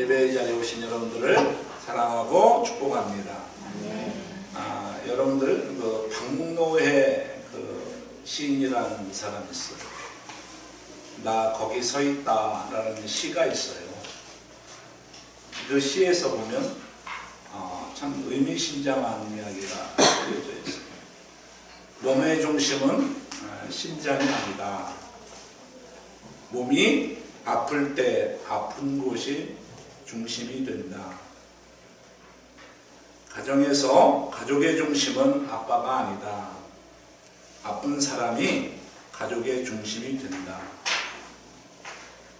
예배 자리에 오신 여러분들을 사랑하고 축복합니다. 여러분들 그 박노해 그 시인이라는 사람이 있어요. 나 거기 서 있다 라는 시가 있어요. 그 시에서 보면 참 의미심장한 이야기가 그려져 있어요. 몸의 중심은 심장이 아니다. 몸이 아플 때 아픈 곳이 중심이 된다. 가정에서 가족의 중심은 아빠가 아니다. 아픈 사람이 가족의 중심이 된다.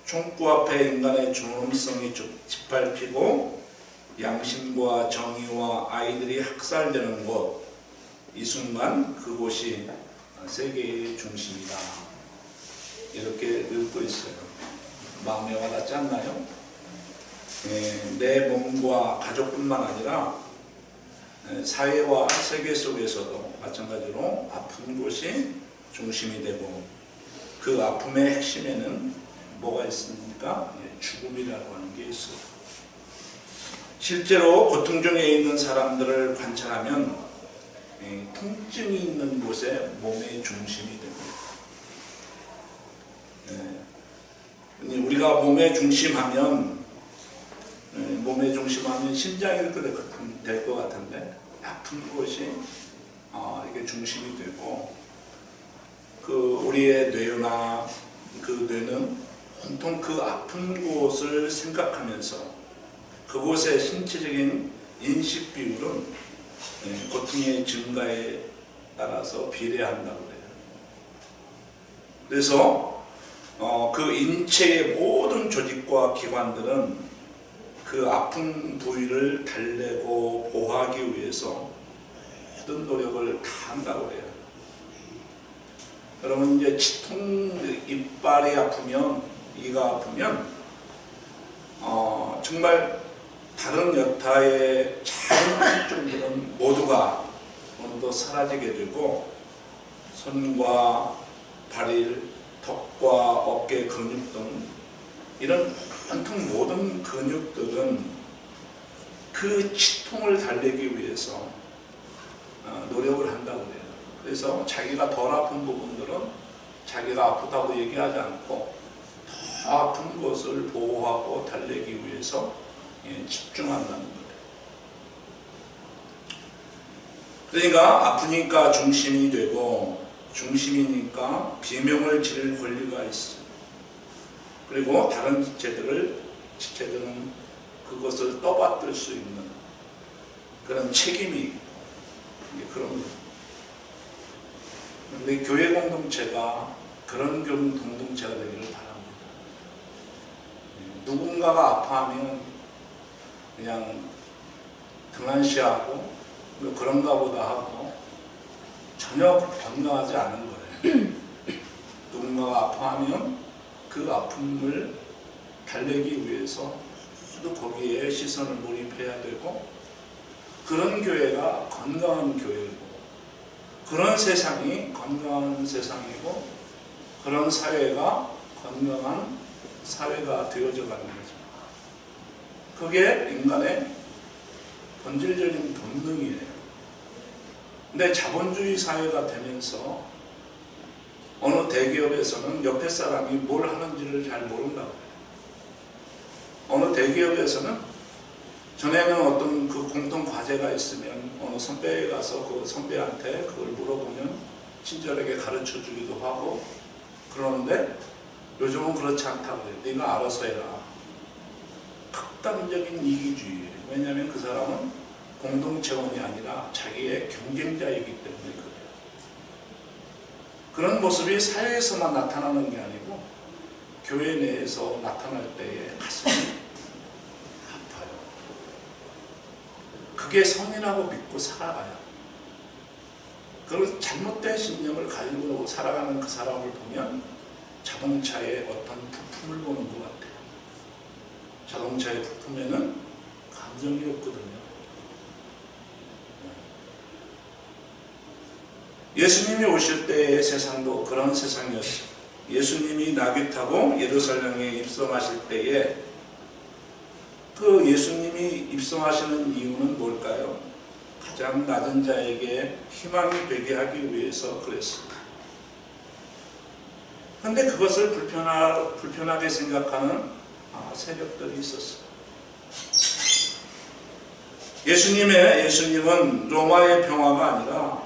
총구 앞에 인간의 존엄성이 짓밟히고 양심과 정의와 아이들이 학살되는 곳, 이 순간 그곳이 세계의 중심이다. 이렇게 읽고 있어요. 마음에 와닿지 않나요? 내 몸과 가족뿐만 아니라 사회와 세계 속에서도 마찬가지로 아픈 곳이 중심이 되고, 그 아픔의 핵심에는 뭐가 있습니까? 죽음이라고 하는 게 있어요. 실제로 고통 중에 있는 사람들을 관찰하면 통증이 있는 곳에 몸의 중심이 됩니다. 우리가 몸의 중심하면 심장이 될 것 같은데, 아픈 곳이 이게 중심이 되고, 우리의 뇌나 그 뇌는 온통 그 아픈 곳을 생각하면서 그곳의 신체적인 인식 비율은 고통의 증가에 따라서 비례한다고 해요. 그래서 그 인체의 모든 조직과 기관들은 그 아픈 부위를 달래고 보호하기 위해서 모든 노력을 다 한다고 해요. 여러분, 이제 치통, 이빨이 아프면, 이가 아프면 정말 다른 여타의 작은 한쪽들은 모두가 어느덧 사라지게 되고, 손과 발일, 턱과 어깨 근육 등 이런 온통 모든 근육들은 그 치통을 달래기 위해서 노력을 한다고 해요. 그래서 자기가 덜 아픈 부분들은 자기가 아프다고 얘기하지 않고 더 아픈 것을 보호하고 달래기 위해서 집중한다는 거예요. 그러니까 아프니까 중심이 되고, 중심이니까 비명을 지를 권리가 있어요. 그리고 다른 지체들은 그것을 떠받들 수 있는 그런 책임이 그런 거예요. 그런데 교회 공동체가 그런 공동체가 되기를 바랍니다. 누군가가 아파하면 그냥 등한시하고 그런가 보다 하고 전혀 변명하지 않은 거예요. 누군가가 아파하면 그 아픔을 달래기 위해서 모두 거기에 시선을 몰입해야 되고, 그런 교회가 건강한 교회고, 그런 세상이 건강한 세상이고, 그런 사회가 건강한 사회가 되어져 가는 거죠. 그게 인간의 본질적인 본능이에요. 근데 자본주의 사회가 되면서 어느 대기업에서는 옆에 사람이 뭘 하는지를 잘 모른다고 해요. 어느 대기업에서는 전에는 어떤 그 공통 과제가 있으면 어느 선배에 가서 그 선배한테 그걸 물어보면 친절하게 가르쳐 주기도 하고 그러는데, 요즘은 그렇지 않다고 해요. 네가 알아서 해라. 극단적인 이기주의예요. 왜냐하면 그 사람은 공동체원이 아니라 자기의 경쟁자이기 때문에 그래요. 그런 모습이 사회에서만 나타나는 게 아니고 교회 내에서 나타날 때에 가슴이 아파요. 그게 성이라고 믿고 살아가요. 그런 잘못된 신념을 가지고 살아가는 그 사람을 보면 자동차에 어떤 부품을 보는 것 같아요. 자동차의 부품에는 감정이 없거든요. 예수님이 오실 때의 세상도 그런 세상이었어요. 예수님이 나귀 타고 예루살렘에 입성하실 때에 그 그 예수님이 입성하시는 이유는 뭘까요? 가장 낮은 자에게 희망이 되게 하기 위해서 그랬습니다. 그런데 그것을 불편하게 생각하는 세력들이 있었어요. 예수님은 로마의 평화가 아니라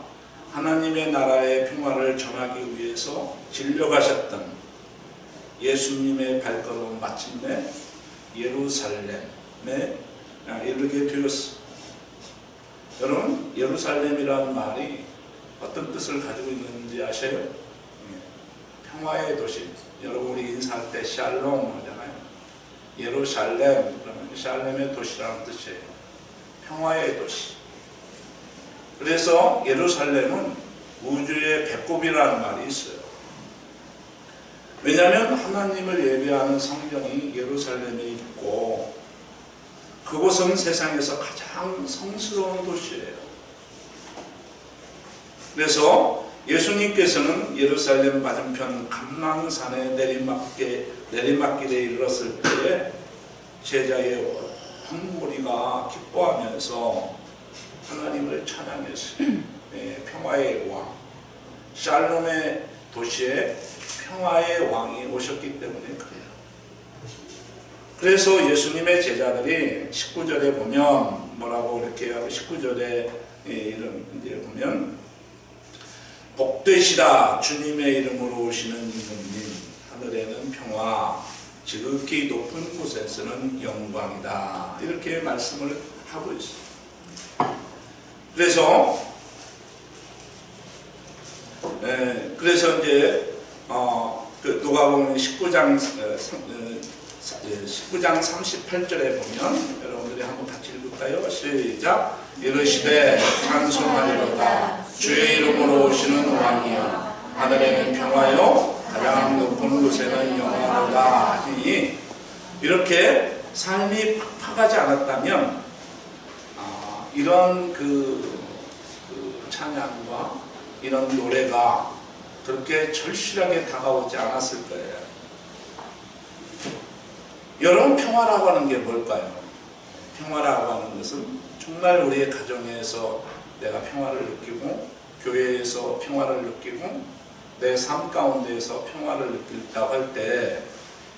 하나님의 나라의 평화를 전하기 위해서 진려가셨던 예수님의 발걸음 마침내 예루살렘에 이르게 되었습니다. 여러분, 예루살렘이라는 말이 어떤 뜻을 가지고 있는지 아세요? 평화의 도시. 여러분, 우리 인사할 때 샬롬 하잖아요. 예루살렘, 그러면 샬렘의 도시라는 뜻이에요. 평화의 도시. 그래서 예루살렘은 우주의 배꼽이라는 말이 있어요. 왜냐하면 하나님을 예배하는 성경이 예루살렘에 있고 그곳은 세상에서 가장 성스러운 도시예요. 그래서 예수님께서는 예루살렘 맞은편 감람산의 내리막길에 이르렀을 때에 제자의 온 무리가 기뻐하면서 하나님을 찬양했어요. 평화의 왕, 샬롬의 도시에 평화의 왕이 오셨기 때문에 그래요. 그래서 예수님의 제자들이 19절에 보면 뭐라고 이렇게 하고 19절에 이런 이제 보면 복되시라 주님의 이름으로 오시는 이모님, 하늘에는 평화, 지극히 높은 곳에서는 영광이다. 이렇게 말씀을 하고 있어요. 그래서 이제 그 누가복음 19장 38절에 보면 여러분들이 한번 같이 읽을까요? 시작. 이르시되 찬송하리로다 주의 이름으로 오시는 왕이여 하늘에는 평화요 가장 높은 곳에는 영화로다 하니, 이렇게 삶이 팍팍하지 않았다면 이런 그 찬양과 이런 노래가 그렇게 절실하게 다가오지 않았을 거예요. 여러분, 평화라고 하는 게 뭘까요? 평화라고 하는 것은 정말 우리의 가정에서 내가 평화를 느끼고, 교회에서 평화를 느끼고, 내 삶 가운데에서 평화를 느낀다고 할 때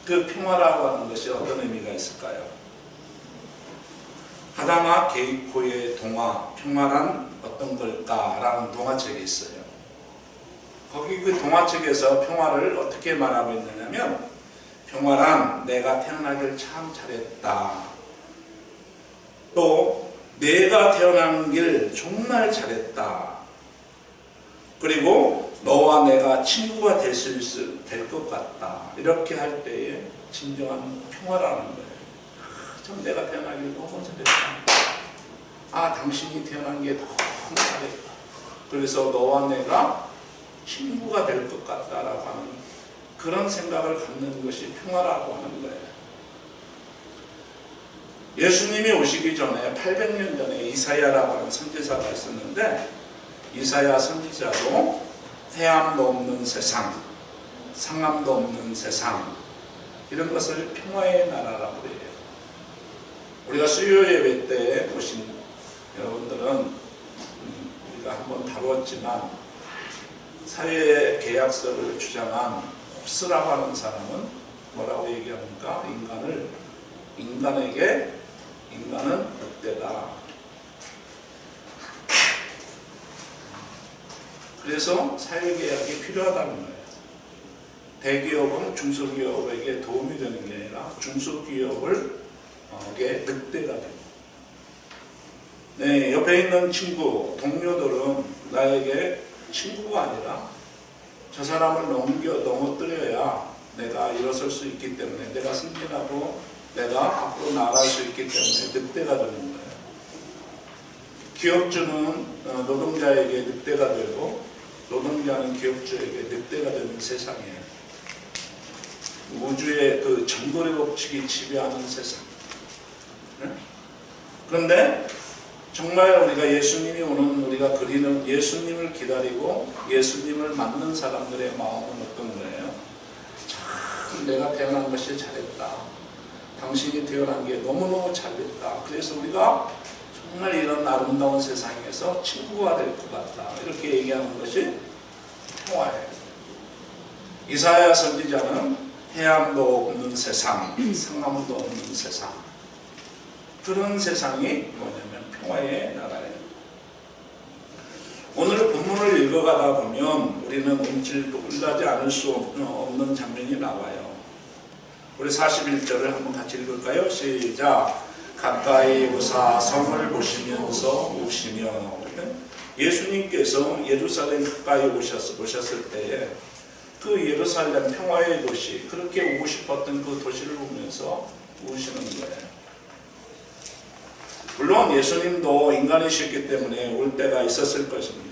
그 평화라고 하는 것이 어떤 의미가 있을까요? 하다마 게이코의 동화 평화란 어떤 걸까라는 동화책이 있어요. 거기 그 동화책에서 평화를 어떻게 말하고 있느냐면, 평화란 내가 태어나길 참 잘했다. 또 내가 태어난 길 정말 잘했다. 그리고 너와 내가 친구가 될 것 같다. 이렇게 할 때에 진정한 평화라는 거예요. 참 내가 태어나길 너무 잘했다. 당신이 태어난 게 너무 잘했다. 그래서 너와 내가 친구가 될 것 같다라고 하는 그런 생각을 갖는 것이 평화라고 하는 거예요. 예수님이 오시기 전에 800년 전에 이사야라고 하는 선지자가 있었는데, 이사야 선지자도 해함도 없는 세상, 상함도 없는 세상, 이런 것을 평화의 나라라고 해요. 우리가 수요 예배 때 보신 여러분들은 우리가 한번 다루었지만, 사회 계약서를 주장한 홉스라고 하는 사람은 뭐라고 얘기합니까? 인간은 늑대다. 그래서 사회계약이 필요하다는 거예요. 대기업은 중소기업에게 도움이 되는 게 아니라 중소기업에게 늑대가 되고, 옆에 있는 친구, 동료들은 나에게 친구가 아니라 저 사람을 넘어뜨려야 내가 일어설 수 있기 때문에, 내가 승진하고 내가 앞으로 나아갈 수 있기 때문에 늑대가 되는 거예요. 기업주는 노동자에게 늑대가 되고, 노동자는 기업주에게 늑대가 되는 세상이에요. 우주의 그 정거래 법칙이 지배하는 세상. 그런데 정말 우리가 예수님이 오는, 우리가 그리는 예수님을 기다리고 예수님을 만난 사람들의 마음은 어떤 거예요? 참 내가 태어난 것이 잘했다. 당신이 태어난 게 너무너무 잘됐다. 그래서 우리가 정말 이런 아름다운 세상에서 친구가 될 것 같다. 이렇게 얘기하는 것이 평화예요. 이사야 선지자는 해안도 없는 세상, 상나무도 없는 세상, 그런 세상이 뭐냐면 평화의 나라예요. 오늘 본문을 읽어가다 보면 우리는 움찔도 놀라지 않을 수 없는 장면이 나와요. 우리 41절을 한번 같이 읽을까요? 시작. 가까이 오사 성을 보시면서 우시며. 예수님께서 예루살렘 가까이 오셨을 때에 그 예루살렘 평화의 도시, 그렇게 오고 싶었던 그 도시를 보면서 우시는 거예요. 물론 예수님도 인간이셨기 때문에 올 때가 있었을 것입니다.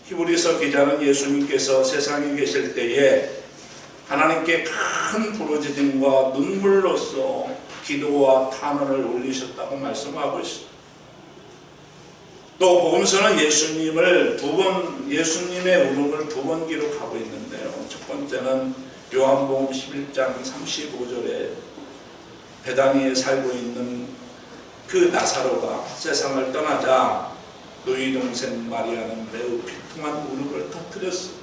히브리서 기자는 예수님께서 세상에 계실 때에 하나님께 큰 부르짖음과 눈물로써 기도와 탄원을 올리셨다고 말씀하고 있습니다. 또 복음서는 예수님의 울음을 두 번 기록하고 있는데요. 첫 번째는 요한복음 11장 35절에 베다니에 살고 있는 그 나사로가 세상을 떠나자 너희 동생 마리아는 매우 비통한 울음을 터뜨렸어요.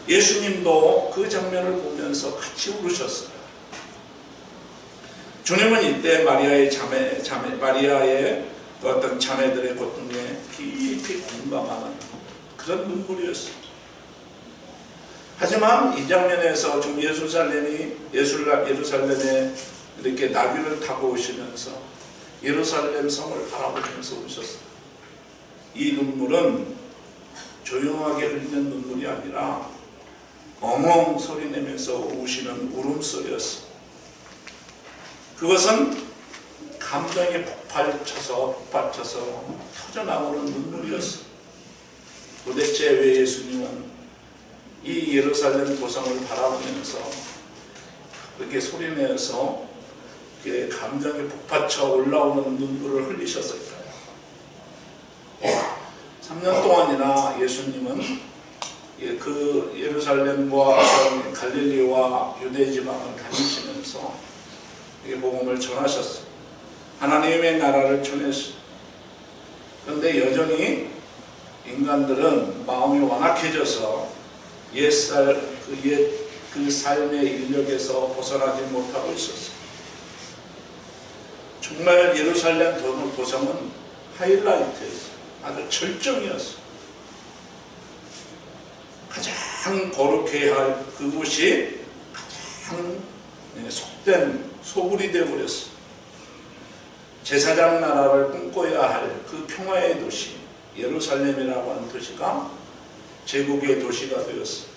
예수님도 그 장면을 보면서 같이 울으셨어요. 주님은 이때 마리아의 어떤 자매들의 고통에 깊이 공감하는 그런 눈물이었습니다. 하지만 이 장면에서 좀 예루살렘에 이렇게 나귀를 타고 오시면서 예루살렘 성을 바라보면서 오셨어요. 이 눈물은 조용하게 흘리는 눈물이 아니라 엉엉 소리 내면서 우시는 울음소리였어요. 그것은 감정이 폭발쳐서 터져나오는 눈물이었어요. 도대체 왜 예수님은 이 예루살렘 도성을 바라보면서 그렇게 소리내서 감정이 북받쳐 올라오는 눈물을 흘리셨을까요? 3년 동안이나 예수님은 그 예루살렘과 갈릴리와 유대 지방을 다니시면서 복음을 전하셨어요. 하나님의 나라를 전했어요. 그런데 여전히 인간들은 마음이 완악해져서 그 삶의 인력에서 벗어나지 못하고 있었어요. 정말 예루살렘 도성은 하이라이트였어요. 아주 절정이었어요. 가장 거룩해야 할 그곳이 가장 속된 소굴이 되어버렸어요. 제사장 나라를 꿈꿔야 할 그 평화의 도시 예루살렘이라고 하는 도시가 제국의 도시가 되었어요.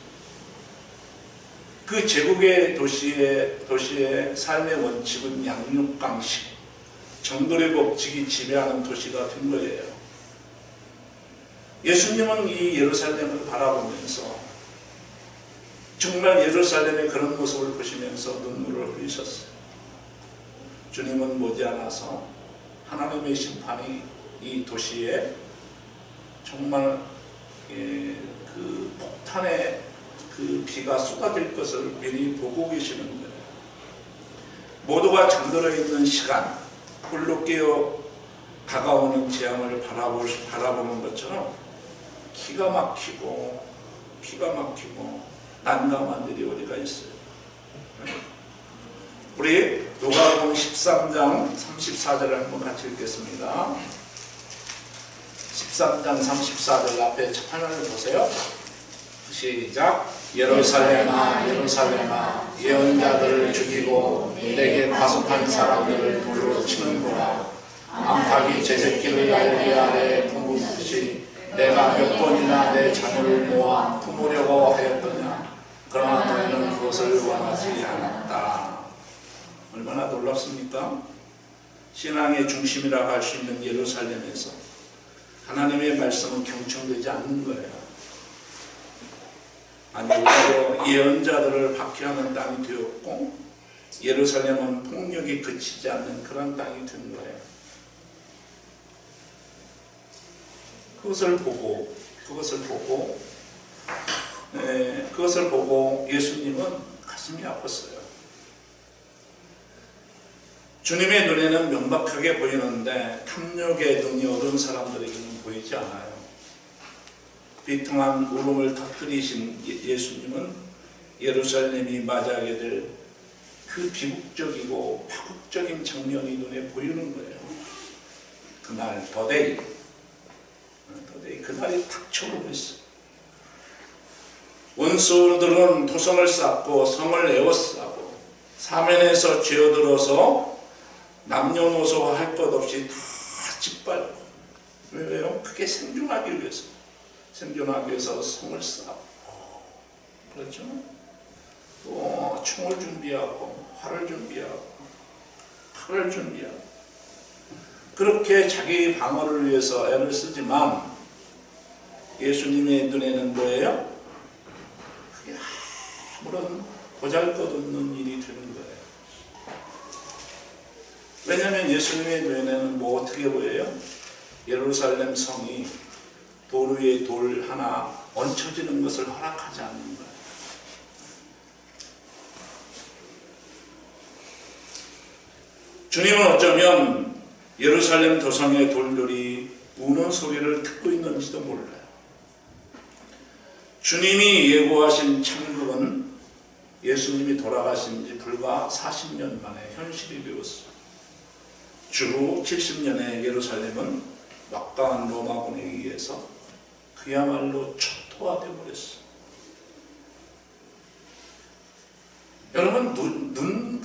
그 제국의 도시의 삶의 원칙은 양육강식, 정글의 법칙이 지배하는 도시가 된 거예요. 예수님은 이 예루살렘을 바라보면서 정말 예루살렘의 그런 모습을 보시면서 눈물을 흘리셨어요. 주님은 머지않아서 하나님의 심판이 이 도시에 정말 그 폭탄의 그 비가 쏟아질 것을 미리 보고 계시는 거예요. 모두가 잠들어 있는 시간, 홀로 깨어 다가오는 재앙을 바라보는 것처럼 기가 막히고 난감한 일이 어디가 있어요. 우리 누가복음 13장 34절을 한번 같이 읽겠습니다. 13장 34절 앞에 화면을 보세요. 시작. 예루살렘아 예루살렘아 예언자들을 죽이고 내게 파송한 사람들을 돌로 치는구나. 암탉이 제 새끼를 날개 아래 품듯이 내가 몇 번이나 내 자녀를 모아 품으려고 하였더냐. 그러나 너희는 그것을 원하지 않았다. 얼마나 놀랍습니까? 신앙의 중심이라고 할 수 있는 예루살렘에서 하나님의 말씀은 경청되지 않는 거예요. 아니 오히려 예언자들을 박해하는 땅이 되었고 예루살렘은 폭력이 그치지 않는 그런 땅이 된 거예요. 그것을 보고 예수님은 가슴이 아팠어요. 주님의 눈에는 명백하게 보이는데 탐욕의 눈이 어두운 사람들에게는 보이지 않아요. 비통한 울음을 터뜨리신 예수님은 예루살렘이 맞이하게 될 그 비극적이고 파국적인 장면이 눈에 보이는 거예요. 그날 더데이 그날이 닥쳐오고 있어. 원수들은 도성을 쌓고 성을 에워싸고 사면에서 쥐어들어서 남녀노소 할 것 없이 다 짓밟고. 왜요? 그게 생존하기 위해서 성을 쌓고, 그렇죠? 또 총을 준비하고 활을 준비하고 칼을 준비하고 그렇게 자기 방어를 위해서 애를 쓰지만 예수님의 눈에는 뭐예요? 그게 아무런 보잘것없는 일이 되는 거예요. 왜냐하면 예수님의 눈에는 뭐 어떻게 보여요? 예루살렘 성이 돌 위에 돌 하나 얹혀지는 것을 허락하지 않는 거예요. 주님은 어쩌면 예루살렘 도성의 돌들이 우는 소리를 듣고 있는지도 몰라요. 주님이 예고하신 천국은 예수님이 돌아가신 지 불과 40년 만에 현실이 되었어요. 주후 70년에 예루살렘은 막강한 로마군에 의해서 그야말로 초토화되어 버렸어요. 여러분,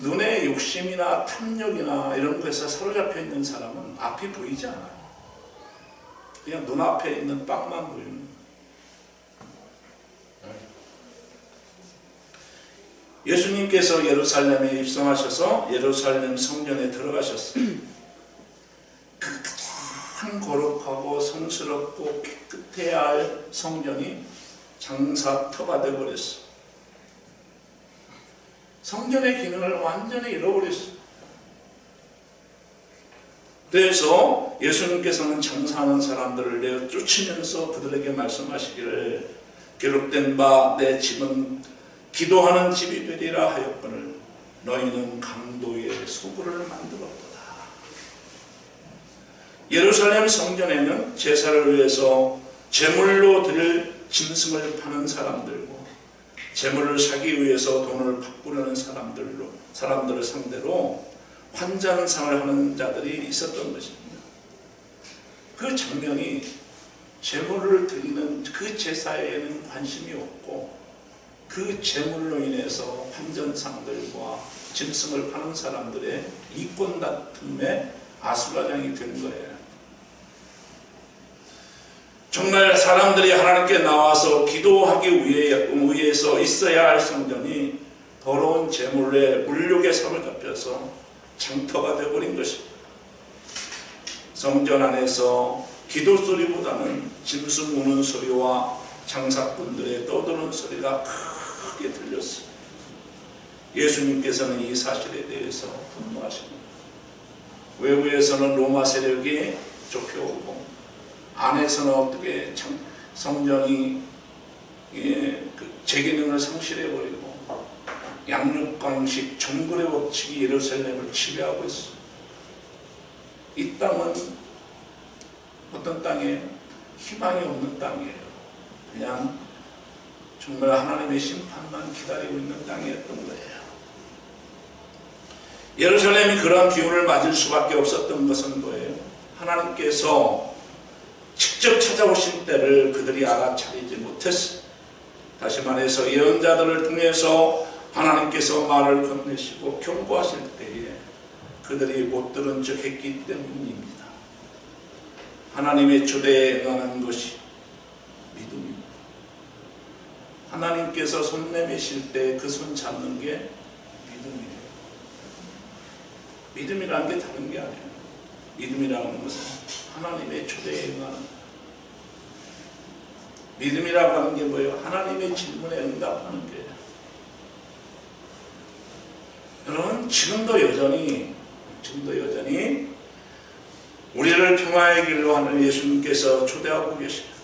눈의 욕심이나 탐욕이나 이런 것에 사로잡혀 있는 사람은 앞이 보이지 않아요. 그냥 눈앞에 있는 빵만 보이는. 예수님께서 예루살렘에 입성하셔서 예루살렘 성전에 들어가셨어요. 그 가장 거룩하고 성스럽고 깨끗해야 할 성전이 장사터가 되어버렸어요. 성전의 기능을 완전히 잃어버렸어요. 그래서 예수님께서는 장사하는 사람들을 내어 쫓으면서 그들에게 말씀하시기를 기록된 바 내 집은 기도하는 집이 되리라 하였거늘 너희는 강도의 소굴을 만들었도다. 예루살렘 성전에는 제사를 위해서 제물로 드릴 짐승을 파는 사람들고 재물을 사기 위해서 돈을 바꾸려는 사람들을 상대로 환장상을 하는 자들이 있었던 것입니다. 그 장면이 재물을 드리는 그 제사에는 관심이 없고 그 재물로 인해서 환전상들과 짐승을 파는 사람들의 이권 다툼의 아수라장이 된 거예요. 정말 사람들이 하나님께 나와서 기도하기 위해서 있어야 할 성전이 더러운 재물의 물욕에 사로잡혀서 장터가 되어버린 것입니다. 성전 안에서 기도 소리보다는 짐승 우는 소리와 장사꾼들의 떠드는 소리가 크게 들렸습니다. 예수님께서는 이 사실에 대해서 분노하십니다. 외부에서는 로마 세력이 좁혀오고 안에서는 어떻게 성전이 제 기능을 상실해버리고 양육강식 정글의 법칙이 예루살렘을 지배하고 있습니다. 이 땅은 어떤 땅이에요? 희망이 없는 땅이에요. 그냥 정말 하나님의 심판만 기다리고 있는 땅이었던 거예요. 예루살렘이 그런 기운을 맞을 수밖에 없었던 것은 뭐예요? 하나님께서 직접 찾아오신 때를 그들이 알아차리지 못했어요. 다시 말해서 예언자들을 통해서 하나님께서 말을 건네시고 경고하실 때에 그들이 못 들은 척 했기 때문입니다. 하나님의 초대에 응하는 것이 믿음입니다. 하나님께서 손 내미실 때 그 손 잡는 게 믿음이에요. 믿음이라는 게 다른 게 아니에요. 믿음이라는 것은 하나님의 초대에 응하는, 믿음이라고 하는 게 뭐예요? 하나님의 질문에 응답하는 거예요. 여러분, 지금도 여전히 우리를 평화의 길로 하는 예수님께서 초대하고 계십니다.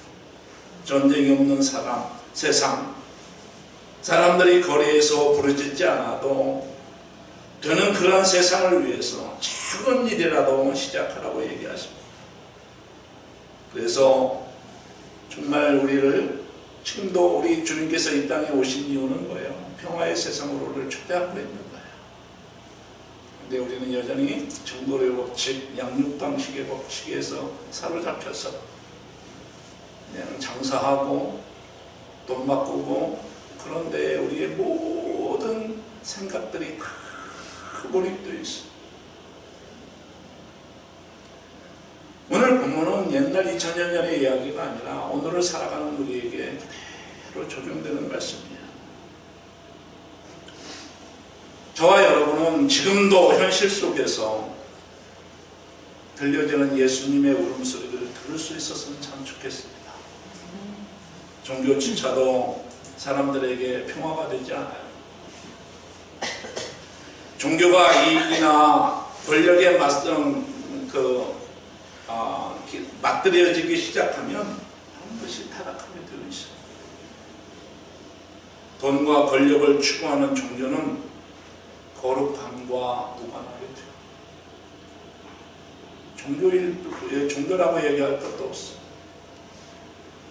전쟁이 없는 세상, 사람들이 거리에서 부르짖지 않아도 되는 그러한 세상을 위해서 작은 일이라도 시작하라고 얘기하십니다. 그래서 정말 우리를 지금도 우리 주님께서 이 땅에 오신 이유는 뭐예요? 평화의 세상으로 우리를 초대하고 있는 거예요. 근데 우리는 여전히 정도의 법칙, 양육방식의 법칙에서 사로잡혀서 그냥 장사하고 돈 바꾸고, 그런데 우리의 모든 생각들이 다 몰입되어 있어요. 오늘 본문은 옛날 2000년 전의 이야기가 아니라 오늘을 살아가는 우리에게 그대로 적용되는 말씀이에요. 저와 여러분은 지금도 현실 속에서 들려지는 예수님의 울음소리를 들을 수 있었으면 참 좋겠습니다. 종교조차도 사람들에게 평화가 되지 않아요. 종교가 이익이나 권력에 맞들여지기 시작하면 반드시 타락하게 되어 있어요. 돈과 권력을 추구하는 종교는 거룩함과 무관하게 돼요. 종교라고 얘기할 것도 없어요.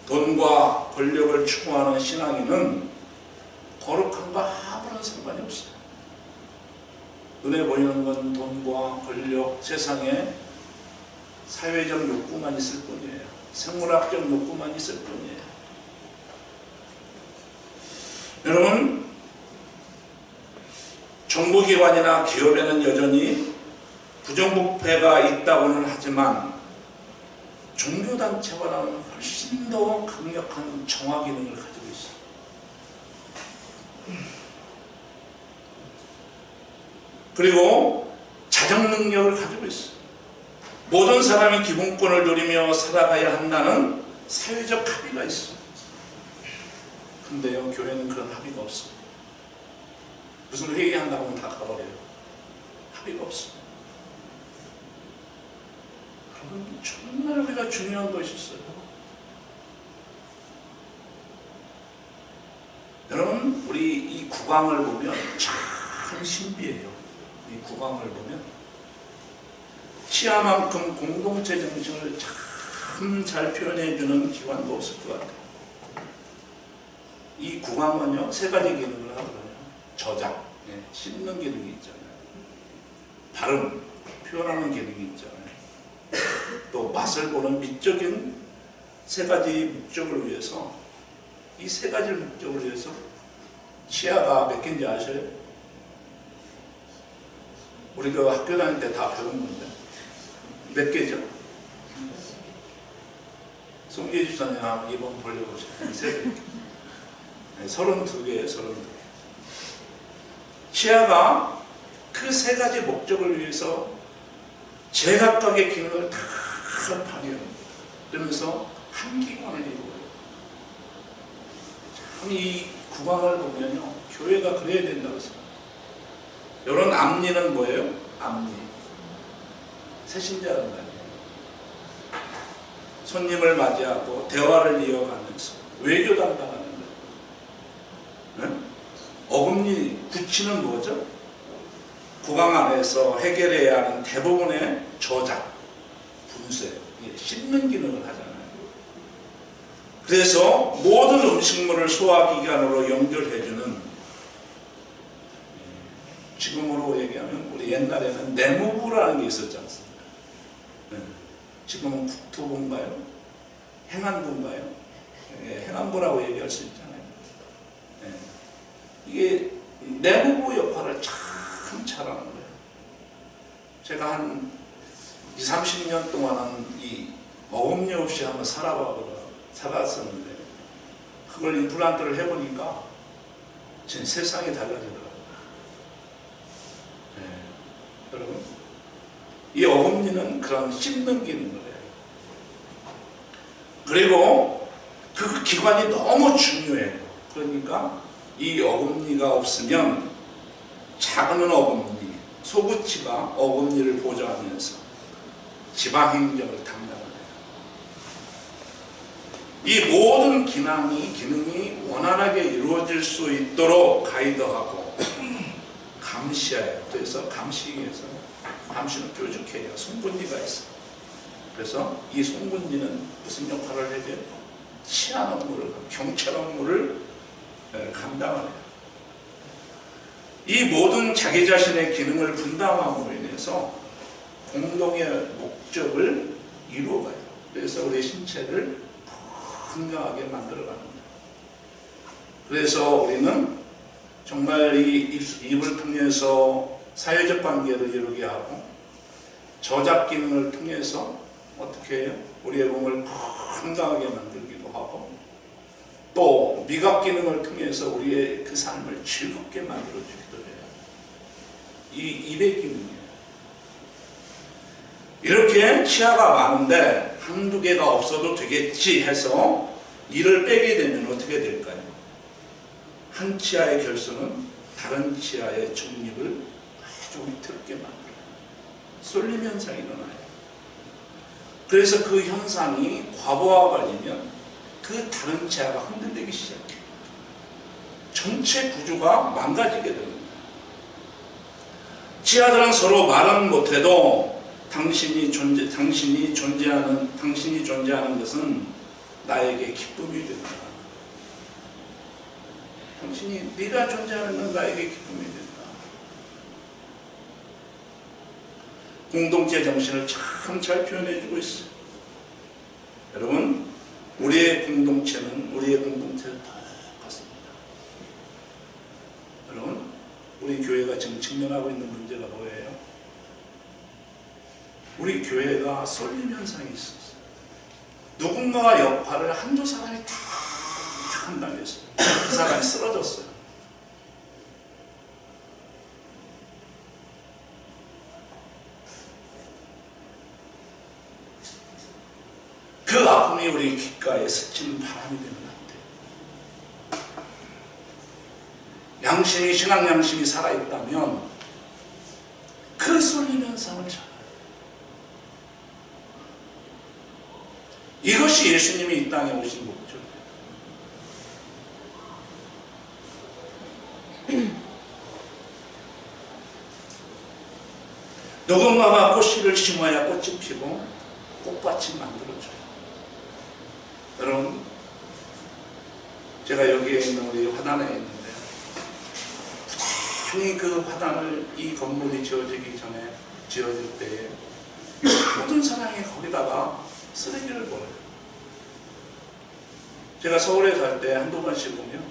돈과 권력을 추구하는 신앙인은 거룩함과 아무런 상관이 없어요. 눈에 보이는 건 돈과 권력, 세상에 사회적 욕구만 있을 뿐이에요. 생물학적 욕구만 있을 뿐이에요. 여러분, 정부기관이나 기업에는 여전히 부정부패가 있다고는 하지만 종교단체와는 훨씬 더 강력한 정화 기능을 가지고 있어요. 그리고 자정 능력을 가지고 있어요. 모든 사람이 기본권을 누리며 살아가야 한다는 사회적 합의가 있어요. 근데요, 교회는 그런 합의가 없어요. 무슨 회의한다고 하면 다 가버려요. 합의가 없어요. 그러면 정말 우리가 중요한 것이 있어요. 여러분, 우리 이 국왕을 보면 참 신비해요. 이 국왕을 보면 치아만큼 공동체 정신을 참 잘 표현해주는 기관도 없을 것 같아요. 이 국왕은요, 세 가지 기능을 하거든요. 저작, 씹는 기능이 있잖아요. 발음, 표현하는 기능이 있잖아요. 또 맛을 보는 미적인 세 가지 목적을 위해서, 이 세 가지 목적을 위해서 치아가 몇 개인지 아셔요? 우리 그 학교 다닐 때 다 배운 건데 몇 개죠? 송계 집사님 한번 이번 벌려보세요. 세 개. 32개예요. 32개. 치아가 그 세 가지 목적을 위해서 제각각의 기능을 다 발휘해요. 그러면서 한 기관을 이루어요. 참 이 국왕을 보면요, 교회가 그래야 된다고 생각해요. 이런 앞니는 뭐예요? 앞니. 새신자는 거예요. 손님을 맞이하고 대화를 이어가면서 외교 담당하는 거예요. 네? 어금니, 구치는 뭐죠? 국왕 안에서 해결해야 하는 대부분의 저작, 분쇄, 씹는 기능을 하잖아요. 그래서 모든 음식물을 소화기관으로 연결해주는, 지금으로 얘기하면 우리 옛날에는 내무부라는 게 있었지 않습니까? 지금은 국토부인가요? 행안부인가요? 행안부라고 얘기할 수 있잖아요. 이게 내무부 역할을 참 잘하는 거예요. 제가 한 20, 30년 동안은 이 어금니 없이 한번 살았었는데, 그걸 임플란트를 해보니까 진 세상이 달라지더라고요. 여러분, 이 어금니는 그런 씹는 기능을 해요. 그리고 그 기관이 너무 중요해요. 그러니까 이 어금니가 없으면 작은 어금니, 소구치가 어금니를 보좌하면서 지방행정을 담당해요. 이 모든 기능이 원활하게 이루어질 수 있도록 가이드하고 감시해요. 그래서 감시에서 감시는 뾰족해요. 송곳니가 있어. 그래서 이 송곳니는 무슨 역할을 해야 돼요? 치안 업무를, 경찰 업무를 감당을 해요. 이 모든 자기 자신의 기능을 분담함으로 인해서 공동의 목적을 이루어가요. 그래서 우리 신체를 건강하게 만들어가는 거예요. 그래서 우리는 정말 이 입을 통해서 사회적 관계를 이루게 하고, 저작 기능을 통해서 어떻게 해요? 우리의 몸을 건강하게 만들기도 하고, 또 미각 기능을 통해서 우리의 그 삶을 즐겁게 만들어주기도 해요. 이 입의 기능이에요. 이렇게 치아가 많은데 한두 개가 없어도 되겠지 해서 이를 빼게 되면 어떻게 될까요? 한 치아의 결손은 다른 치아의 정립을 아주 위태롭게 만들어요. 쏠림 현상이 일어나요. 그래서 그 현상이 과부하가 걸리면 그 다른 치아가 흔들리기 시작해요. 전체 구조가 망가지게 됩니다. 치아들은 서로 말은 못해도 당신이 존재하는 것은 나에게 기쁨이 된다. 네가 존재하는 건 나에게 기쁨이 된다. 공동체 정신을 참 잘 표현해주고 있어요. 여러분, 우리의 공동체는 똑같습니다. 여러분, 우리 교회가 지금 직면하고 있는 문제가 뭐예요? 우리 교회가 쏠림 현상이 있었어요. 누군가가 역할을 한두 사람이 다 감당했어요. 그 사람이 쓰러졌어요. 그 아픔이 우리 귓가에 스치는 바람이 되면 안 돼요. 신앙 양심이 살아있다면 그 쏠림 현상을 잡아요. 이것이 예수님이 이 땅에 오신 목적이에요. 누군가가 꽃씨를 심어야 꽃이 피고 꽃밭이 만들어져요. 여러분, 제가 여기에 있는 우리 화단에 있는데, 부단히 그 화단을 이 건물이 지어질 때에 모든 사람이 거기다가 쓰레기를 버려요. 제가 서울에 갈 때 한두 번씩 보면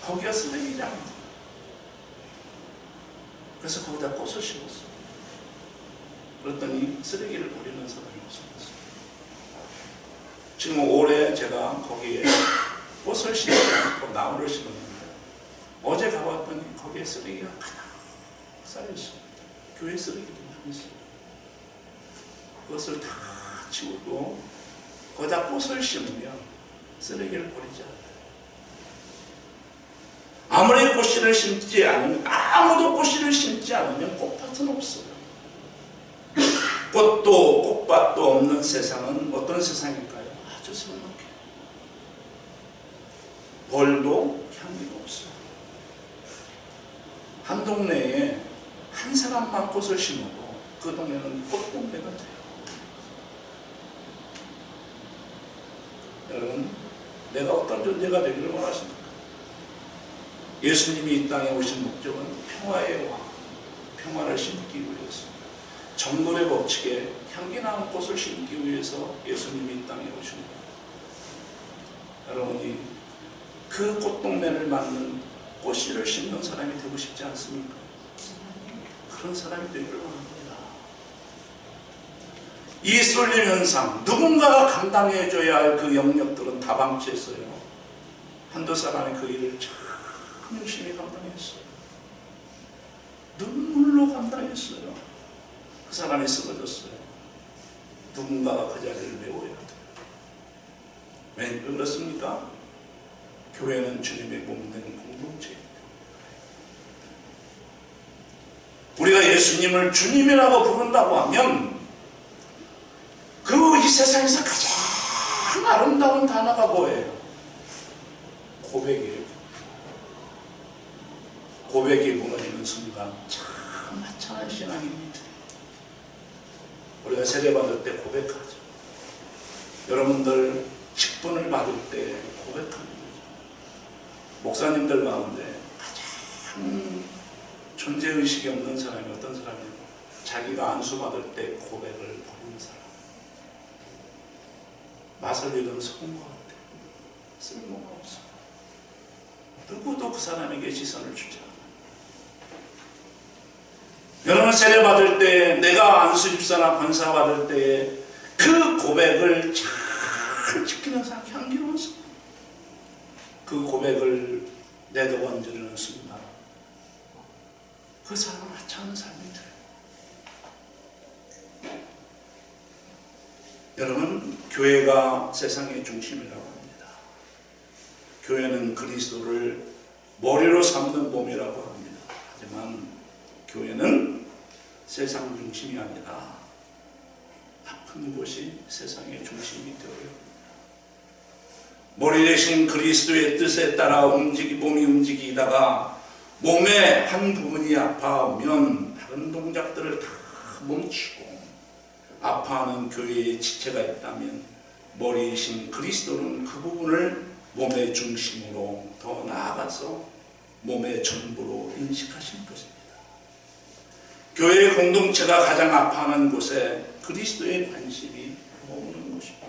거기가 쓰레기장이에요. 그래서 거기다 꽃을 심었어요. 그랬더니 쓰레기를 버리는 사람이 없어졌어요. 지금 올해 제가 거기에 꽃을 심지 않고 나무를 심었는데, 어제 가봤더니 거기에 쓰레기가 가득 쌓여있어요. 교회 쓰레기도 많이 있어요. 그것을 다 치우고 거기다 꽃을 심으면 쓰레기를 버리지 않아요. 아무리 꽃씨를 심지 않으면, 아무도 꽃씨를 심지 않으면 꽃밭은 없어요. 꽃도 꽃밭도 없는 세상은 어떤 세상일까요? 아주 삭막해요. 벌도 향기도 없어요. 한 동네에 한 사람만 꽃을 심어도 그 동네는 꽃동네가 돼요. 여러분, 내가 어떤 존재가 되기를 원하십니까? 예수님이 이 땅에 오신 목적은 평화의 왕, 평화를 심기 위해서, 정글의 법칙에 향기나는 꽃을 심기 위해서 예수님이 이 땅에 오신 거예요. 여러분이 그 꽃동네를 맞는 꽃씨를 심는 사람이 되고 싶지 않습니까? 그런 사람이 되기를 원합니다. 이 쏠림 현상, 누군가가 감당해줘야 할 그 영역들은 다 방치했어요. 한두 사람이 그 일을 참 열심히 감당했어요. 눈물로 감당했어요. 그 사람이 쓰러졌어요. 누군가가 그 자리를 메워야 돼요. 왜 그렇습니까? 교회는 주님의 몸된 공동체입니다. 우리가 예수님을 주님이라고 부른다고 하면 그 이 세상에서 가장 아름다운 단어가 뭐예요? 고백이에요. 고백이 무너지는 받는 순간 참 하찮은 신앙입니다. 우리가 세례받을 때 고백하죠. 여러분들 직분을 받을 때 고백합니다. 목사님들 가운데 가장 존재의식이 없는 사람이 어떤 사람이에요? 자기가 안수받을 때 고백을 버리는 사람. 맛을 잃은 소금과 같아요. 쓸모가 없어. 누구도 그 사람에게 시선을 주지 않아요. 여러분 세례받을 때, 내가 안수집사나 권사 받을 때에 그 고백을 잘 지키는 사람, 향기로운 사람, 그 고백을 내도건지르는 순간 그 사람은 하찮은 삶이 돼요. 여러분, 교회가 세상의 중심이라고 합니다. 교회는 그리스도를 머리로 삼는 몸이라고 합니다. 하지만 교회는 세상 중심이 아니라 아픈 곳이 세상의 중심이 되어야 합니다. 머리 대신 그리스도의 뜻에 따라 몸이 움직이다가 몸의 한 부분이 아파오면 다른 동작들을 다 멈추고, 아파하는 교회의 지체가 있다면 머리이신 그리스도는 그 부분을 몸의 중심으로 더 나아가서 몸의 전부로 인식하신 것입니다. 교회의 공동체가 가장 아파하는 곳에 그리스도의 관심이 머무는 것입니다.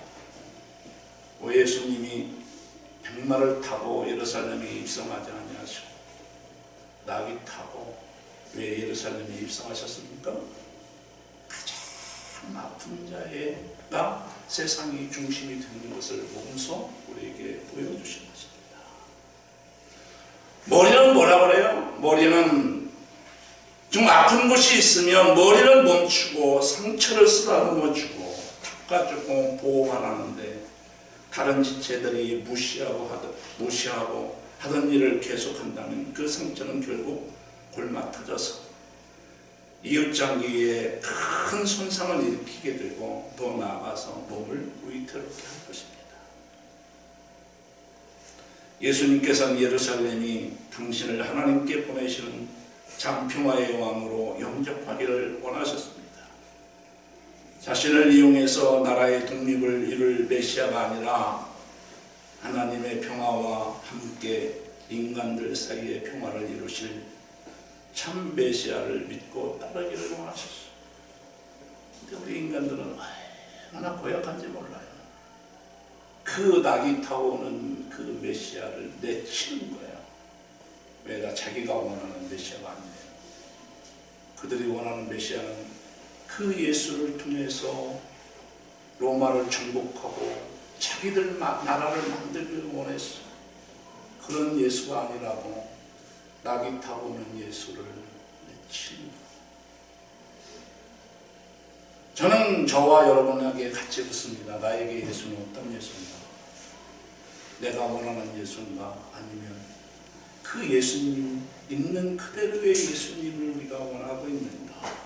예수님이 백마를 타고 예루살렘에 입성하지 아니하시고 나귀 타고 왜 예루살렘에 입성하셨습니까? 가장 아픈 자가 세상의 중심이 되는 것을 보면서 우리에게 보여주신 것입니다. 머리는 뭐라 그래요? 머리는 좀 아픈 곳이 있으면 머리를 멈추고 상처를 쓰다듬어주고 닦아주고 보호하라는데, 다른 지체들이 무시하고 하던 일을 계속한다면 그 상처는 결국 골마 터져서 이웃장기에 큰 손상을 일으키게 되고 더 나아가서 몸을 위태롭게 할 것입니다. 예수님께서는 예루살렘이 당신을 하나님께 보내시는 장평화의 왕으로 영접하기를 원하셨습니다. 자신을 이용해서 나라의 독립을 이룰 메시아가 아니라 하나님의 평화와 함께 인간들 사이의 평화를 이루실 참 메시아를 믿고 따르기를 원하셨어요. 근데 우리 인간들은 얼마나 고약한지 몰라요. 그 낙이 타고 오는 그 메시아를 내치는 거예요. 왜가 자기가 원하는 메시아가 아니에요. 그들이 원하는 메시아는 그 예수를 통해서 로마를 정복하고 자기들 나라를 만들기를 원했어. 그런 예수가 아니라고 낙이 타고 오는 예수를 내치는 거예요. 저는 저와 여러분에게 같이 묻습니다. 나에게 예수는 어떤 예수인가? 내가 원하는 예수인가? 아니면 그 예수님 있는 그대로의 예수님을 우리가 원하고 있는가?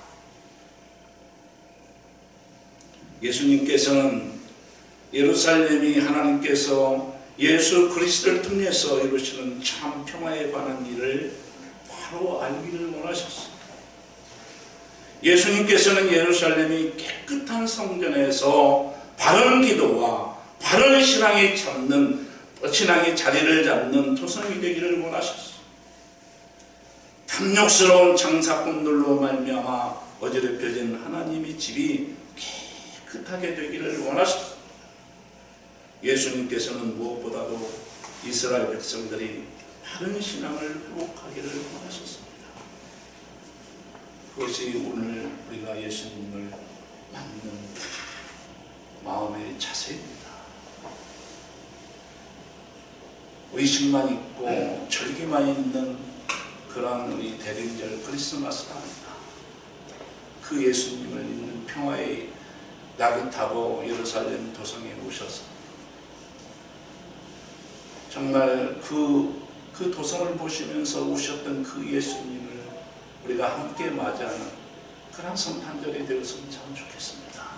예수님께서는 예루살렘이 하나님께서 예수 그리스도를 통해서 이루시는 참 평화에 관한 일을 바로 알기를 원하셨습니다. 예수님께서는 예루살렘이 깨끗한 성전에서 바른 기도와 바른 신앙이 자리를 잡는 토성이 되기를 원하셨습니다. 탐욕스러운 장사꾼들로 말미암아 어지럽혀진 하나님의 집이 깨끗하게 되기를 원하셨습니다. 예수님께서는 무엇보다도 이스라엘 백성들이 바른 신앙을 회복하기를 원하셨습니다. 그것이 오늘 우리가 예수님을 맞는 마음의 자세입니다. 의식만 있고 절기만 있는 그런 우리 대림절 크리스마스가 아니다. 그 예수님을 있는 평화의 낙이 타고 예루살렘 도성에 오셔서 정말 그 도성을 보시면서 오셨던 그 예수님을 우리가 함께 맞이하는 그런 성탄절이 되었으면 참 좋겠습니다.